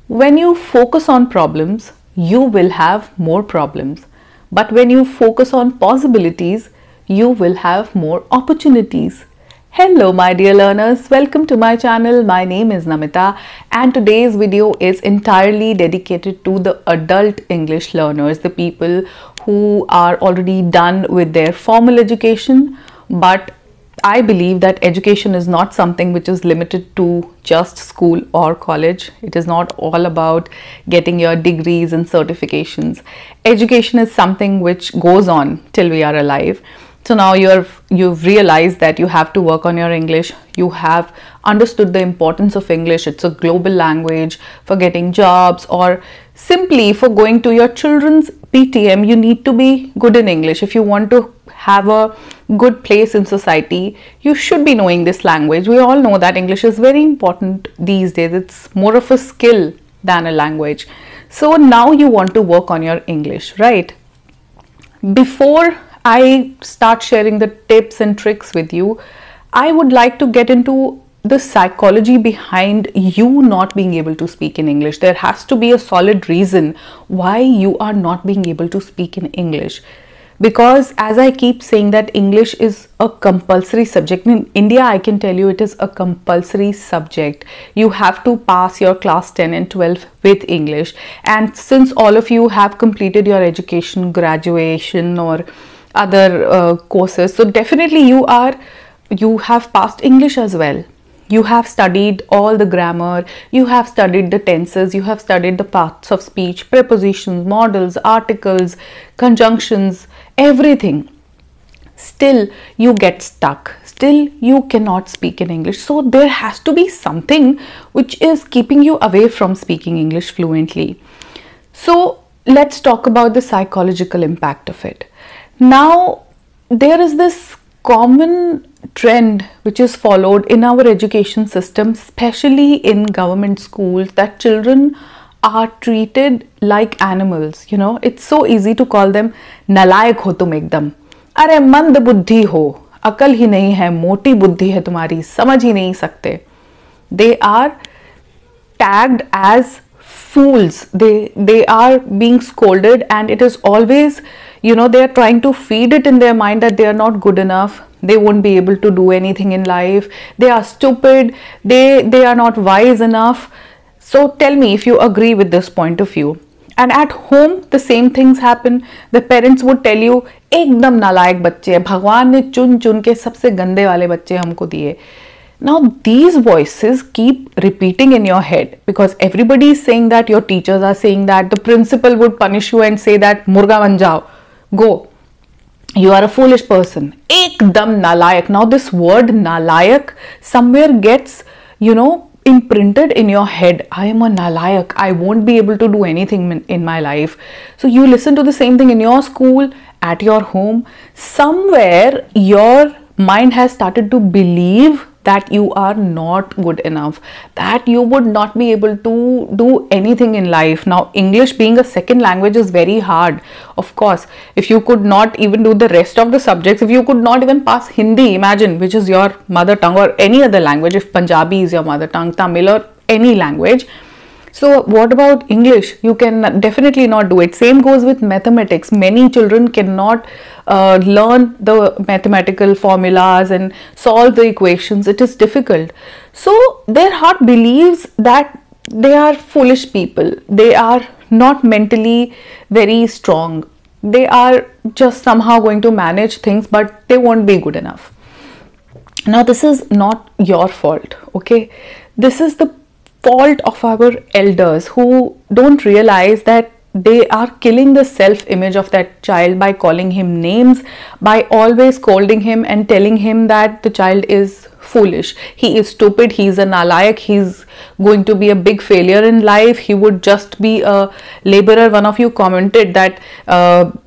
When you focus on problems, you will have more problems. But when you focus on possibilities, you will have more opportunities. Hello my dear learners, welcome to my channel. My name is Namita and today's video is entirely dedicated to the adult English learners, the people who are already done with their formal education. But I believe that education is not something which is limited to just school or college. It is not all about getting your degrees and certifications. Education is something which goes on till we are alive. So now you've realized that you have to work on your English. You have understood the importance of English. It's a global language for getting jobs or simply for going to your children's PTM. You need to be good in English. If you want to have a good place in society, you should be knowing this language. We all know that English is very important these days. It's more of a skill than a language. So now you want to work on your English, right? Before I start sharing the tips and tricks with you, I would like to get into the psychology behind you not being able to speak in English. There has to be a solid reason why you are not being able to speak in English. Because as I keep saying that English is a compulsory subject. In India, I can tell you it is a compulsory subject. You have to pass your class 10 and 12 with English. And since all of you have completed your education, graduation or other courses, so definitely you have passed English as well. You have studied all the grammar, you have studied the tenses, you have studied the parts of speech, prepositions, modals, articles, conjunctions, everything. Still you get stuck. Still you cannot speak in English. So there has to be something which is keeping you away from speaking English fluently. So let's talk about the psychological impact of it. Now there is this common trend which is followed in our education system, especially in government schools, that children are treated like animals. You know, it's so easy to call them nalayak ho tum ekdam, अरे मंद बुद्धि हो, अकल ही नहीं है, मोटी बुद्धि है तुम्हारी, समझ ही नहीं सकते. They are tagged as fools. They are being scolded, and it is always, you know, they are trying to feed it in their mind that they are not good enough. They won't be able to do anything in life. They are stupid. They are not wise enough. So tell me if you agree with this point of view. And at home, the same things happen. The parents would tell you, एकदम नालायक बच्चे हैं, भगवान ने चुन चुन के सबसे गंदे वाले बच्चे हमको दिए. Now these voices keep repeating in your head because everybody is saying that, your teachers are saying that, the principal would punish you and say that murga ban jao, go, you are a foolish person, ekdam nalayak. Now this word nalayak somewhere gets, you know, imprinted in your head. I am a nalayak, I won't be able to do anything in my life. So you listen to the same thing in your school, at your home. Somewhere your mind has started to believe that you are not good enough, that you would not be able to do anything in life. Now English being a second language is very hard. Of course, if you could not even do the rest of the subjects, if you could not even pass Hindi, imagine, which is your mother tongue, or any other language, if Punjabi is your mother tongue, Tamil or any language. So what about English? You can definitely not do it. Same goes with mathematics. Many children cannot learn the mathematical formulas and solve the equations. It is difficult. So their heart believes that they are foolish people. They are not mentally very strong. They are just somehow going to manage things, but they won't be good enough. Now this is not your fault, okay? This is the fault of our elders who don't realize that they are killing the self-image of that child by calling him names, by always scolding him and telling him that the child is foolish, he is stupid, he is a nalayak, he's going to be a big failure in life, he would just be a laborer. One of you commented that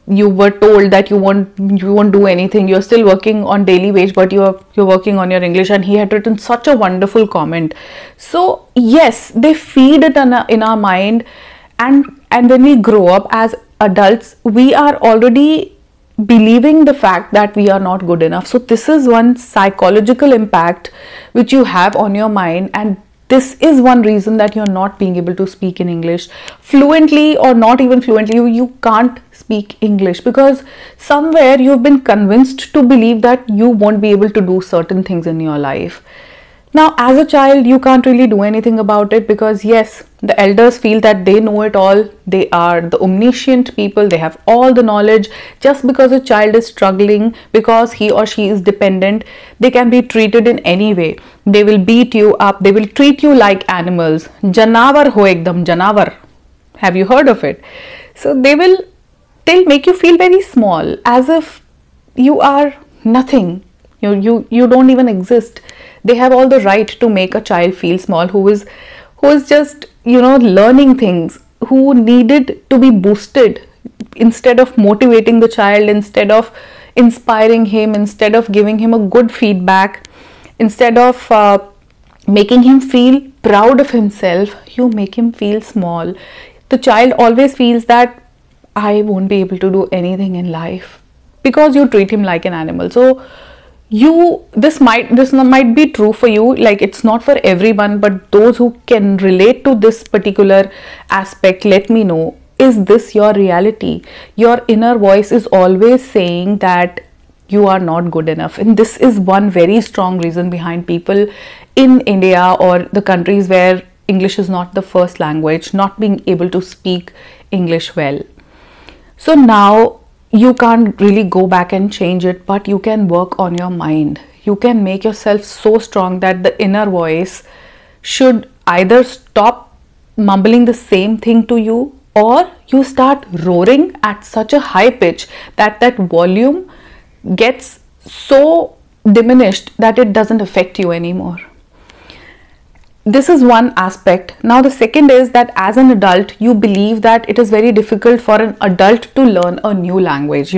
you were told that you won't do anything, you're still working on daily wage, but you're working on your English, and he had written such a wonderful comment. So yes, they feed it in our mind, and when we grow up as adults, we are already believing the fact that we are not good enough. So this is one psychological impact which you have on your mind, and this is one reason that you're not being able to speak in English fluently, or not even fluently. You can't speak English because somewhere you've been convinced to believe that you won't be able to do certain things in your life. Now, as a child, you can't really do anything about it because yes, the elders feel that they know it all. They are the omniscient people. They have all the knowledge. Just because a child is struggling, because he or she is dependent, they can be treated in any way. They will beat you up. They will treat you like animals. Janavar ho ekdam, janavar. Have you heard of it? So they'll make you feel very small, as if you are nothing. You don't even exist. They have all the right to make a child feel small who is just learning things, who needed to be boosted. Instead of motivating the child, instead of inspiring him, instead of giving him a good feedback, instead of making him feel proud of himself, you make him feel small. The child always feels that I won't be able to do anything in life because you treat him like an animal. So this might be true for you, like it's not for everyone, but those who can relate to this particular aspect, let me know, is this your reality? Your inner voice is always saying that you are not good enough, and this is one very strong reason behind people in India or the countries where English is not the first language not being able to speak English well. So now you can't really go back and change it, but you can work on your mind. You can make yourself so strong that the inner voice should either stop mumbling the same thing to you, or you start roaring at such a high pitch that that volume gets so diminished that it doesn't affect you anymore. This is one aspect. Now the second is that as an adult, you believe that it is very difficult for an adult to learn a new language.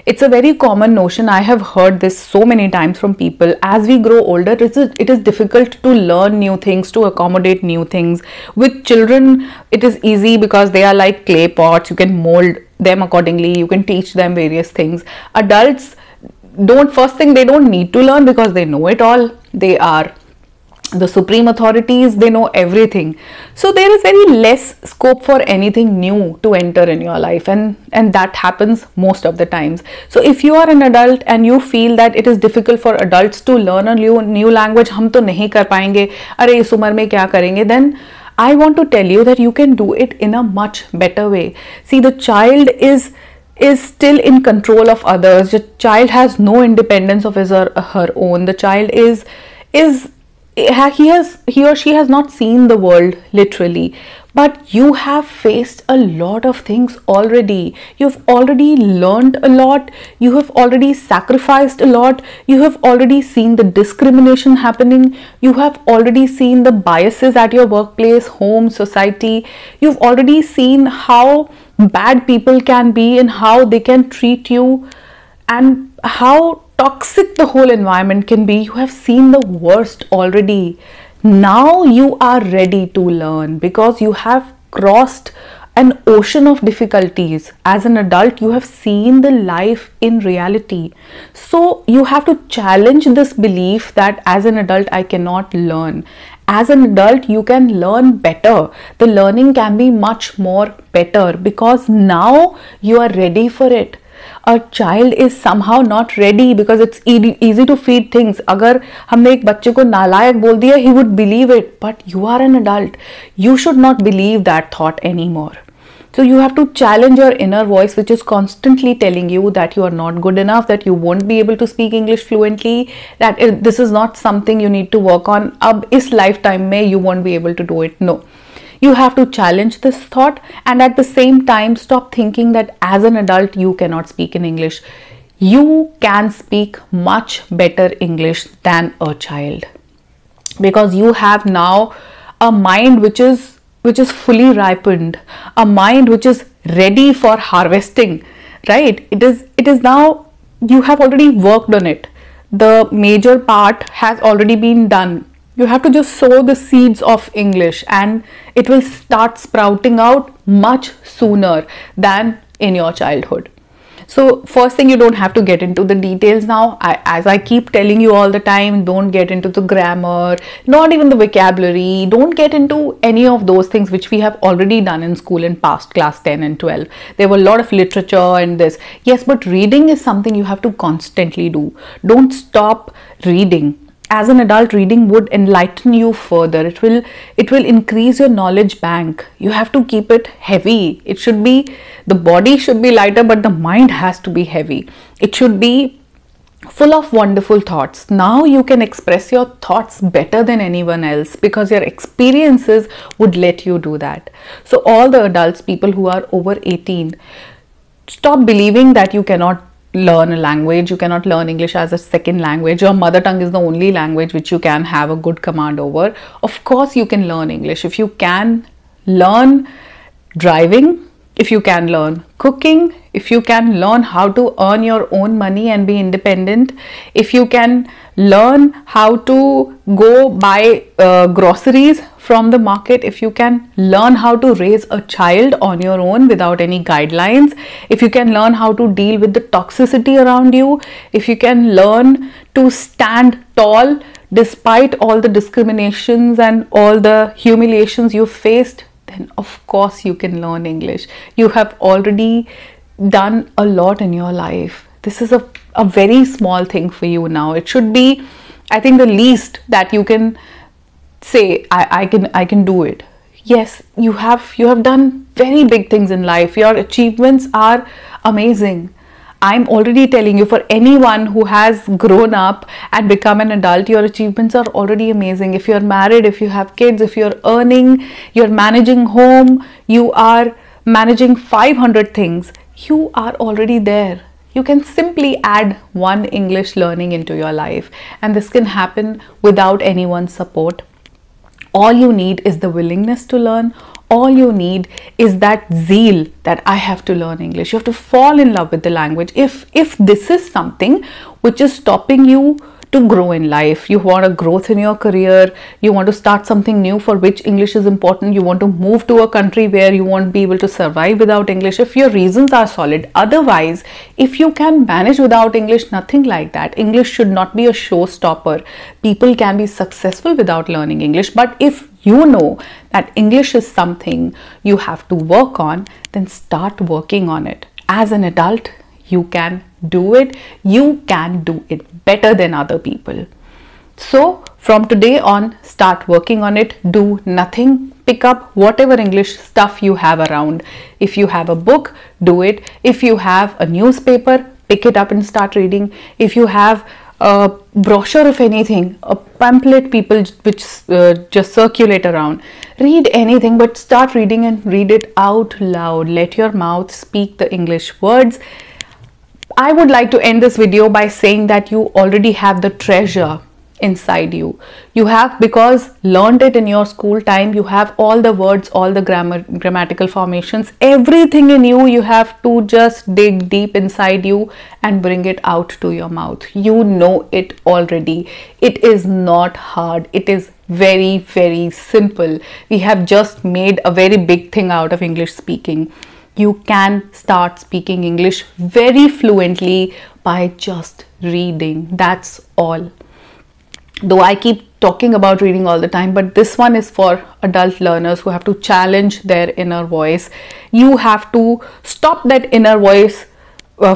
It's a very common notion. I have heard this so many times from people. As we grow older, it is difficult to learn new things, to accommodate new things. With children, it is easy because they are like clay pots. You can mold them accordingly. You can teach them various things. Adults first thing, they don't need to learn because they know it all. They are the supreme authorities, they know everything. So there is very less scope for anything new to enter in your life, and that happens most of the times. So if you are an adult and you feel that it is difficult for adults to learn a new language, hum to nahi kar payenge, are is umar mein kya karenge, then I want to tell you that you can do it in a much better way. See, the child is still in control of others. The child has no independence of his or her own. The child he or she has not seen the world literally, but you have faced a lot of things already. You've already learned a lot. You have already sacrificed a lot. You have already seen the discrimination happening. You have already seen the biases at your workplace, home, society. You've already seen how bad people can be and how they can treat you, and how toxic the whole environment can be. You have seen the worst already. Now you are ready to learn because you have crossed an ocean of difficulties. As an adult, you have seen the life in reality. So you have to challenge this belief that as an adult I cannot learn. As an adult, you can learn better. The learning can be much more better because now you are ready for it. A child is somehow not ready because it's easy to feed things. अगर हमने एक बच्चे को नालायक बोल दिया, he would believe it. But you are an adult. You should not believe that thought anymore. So you have to challenge your inner voice, which is constantly telling you that you are not good enough, that you won't be able to speak English fluently, that this is not something you need to work on. अब इस lifetime में you won't be able to do it. No. You have to challenge this thought, and at the same time stop thinking that as an adult you cannot speak in English. You can speak much better English than a child because you have now a mind which is fully ripened, a mind which is ready for harvesting, right? It is now, you have already worked on it. The major part has already been done. You have to just sow the seeds of English and it will start sprouting out much sooner than in your childhood. So first thing, you don't have to get into the details now. As I keep telling you all the time, don't get into the grammar, not even the vocabulary. Don't get into any of those things which we have already done in school in past class 10 and 12. There were a lot of literature and this. Yes, but reading is something you have to constantly do. Don't stop reading. As an adult, reading would enlighten you further. It will increase your knowledge bank. You have to keep it heavy. It should be, the body should be lighter, but the mind has to be heavy. It should be full of wonderful thoughts. Now you can express your thoughts better than anyone else because your experiences would let you do that. So all the adults, people who are over 18, stop believing that you cannot learn a language, you cannot learn English as a second language. Your mother tongue is the only language which you can have a good command over. Of course you can learn English. If you can learn driving, if you can learn cooking, if you can learn how to earn your own money and be independent, if you can learn how to go buy groceries from the market, if you can learn how to raise a child on your own without any guidelines, if you can learn how to deal with the toxicity around you, if you can learn to stand tall despite all the discriminations and all the humiliations you faced, then of course you can learn English. You have already done a lot in your life. This is a very small thing for you now. It should be, I think, the least that you can say, I can do it. Yes, you have done very big things in life. Your achievements are amazing. I'm already telling you, for anyone who has grown up and become an adult, your achievements are already amazing. If you're married, if you have kids, if you're earning, you're managing home, you are managing 500 things, you are already there. You can simply add one English learning into your life, and this can happen without anyone's support. All you need is the willingness to learn. All you need is that zeal that I have to learn English. You have to fall in love with the language. If this is something which is stopping you to grow in life, you want a growth in your career, you want to start something new for which English is important, you want to move to a country where you won't be able to survive without English, if your reasons are solid. Otherwise, if you can manage without English, nothing like that. English should not be a showstopper. People can be successful without learning English, but if you know that English is something you have to work on, then start working on it. As an adult, you can do it. You can do it better than other people. So from today on, start working on it. Do nothing. Pick up whatever English stuff you have around. If you have a book, do it. If you have a newspaper, pick it up and start reading. If you have a brochure of anything, a pamphlet people which just circulate around, read anything, but start reading and read it out loud. Let your mouth speak the English words. I would like to end this video by saying that you already have the treasure inside you. You have, because learned it in your school time, you have all the words, all the grammatical formations, everything in you. You have to just dig deep inside you and bring it out to your mouth. You know it already. It is not hard. It is very, very simple. We have just made a very big thing out of English speaking. You can start speaking English very fluently by just reading. That's all. Though I keep talking about reading all the time, but this one is for adult learners who have to challenge their inner voice. You have to stop that inner voice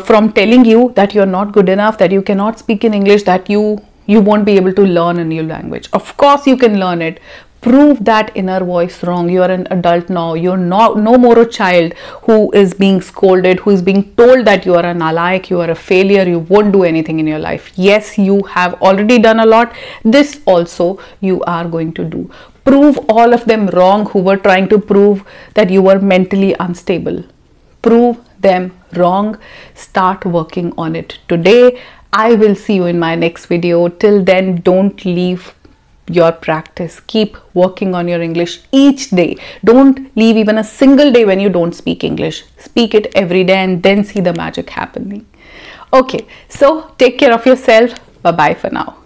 from telling you that you're not good enough, that you cannot speak in English, that you won't be able to learn a new language. Of course you can learn it. Prove that inner voice wrong. You are an adult now. You're no more a child who is being scolded, who is being told that you are a nalayak, you are a failure, you won't do anything in your life. Yes, you have already done a lot. This also you are going to do. Prove all of them wrong who were trying to prove that you were mentally unstable. Prove them wrong. Start working on it today. I will see you in my next video. Till then, don't leave your practice. Keep working on your English each day. Don't leave even a single day when you don't speak English. Speak it every day and then see the magic happening. Okay, so take care of yourself. Bye bye for now.